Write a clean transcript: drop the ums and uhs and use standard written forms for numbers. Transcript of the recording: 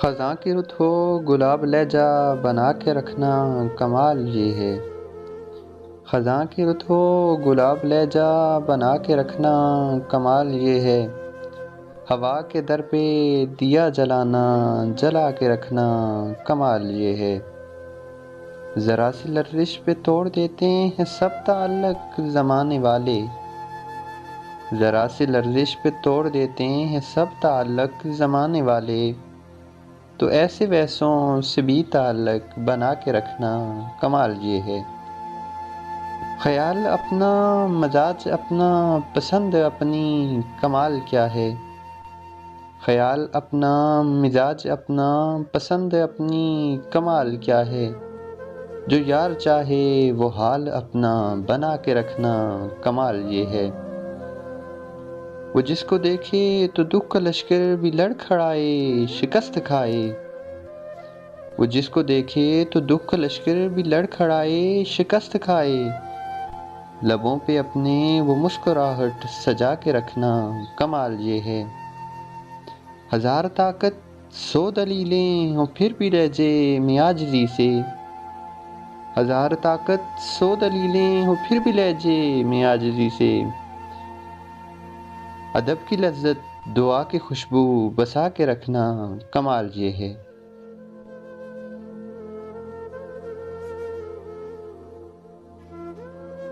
خزاں کی رت ہو گلاب لہجہ بنا کے رکھنا کمال یہ ہے۔ خزاں کی رت ہو گلاب لہجہ بنا کے رکھنا کمال یہ ہے۔ ہوا کے در پہ دیا جلانا جلا کے رکھنا کمال یہ ہے۔ ذرا سی لرزش پہ توڑ دیتے ہیں سب تعلق زمانے والے۔ ذرا سی لرزش پہ توڑ دیتے ہیں سب تعلق زمانے والے۔ تو ایسے ویسوں سے بھی تعلق بنا کے رکھنا کمال یہ ہے۔ خیال اپنا مزاج اپنا پسند اپنی کمال کیا ہے۔ خیال اپنا مزاج اپنا پسند اپنی کمال کیا ہے۔ جو یار چاہے وہ حال اپنا بنا کے رکھنا کمال یہ ہے۔ وہ جس کو دیکھے تو دکھ کا لشکر بھی لڑ کھڑائے شکست کھائے۔ وہ جس کو دیکھے تو دکھ کا لشکر بھی لڑ کھڑائے شکست کھائے۔ لبوں پہ اپنے وہ مسکراہٹ سجا کے رکھنا کمال یہ ہے۔ ہزار طاقت سو دلیلیں ہوں پھر بھی لہجے میں عاجزی سے۔ ہزار طاقت سو دلیلیں ہوں پھر بھی لہجے میں عاجزی سے۔ ادب کی لذت دعا کی خوشبو بسا کے رکھنا کمال یہ ہے۔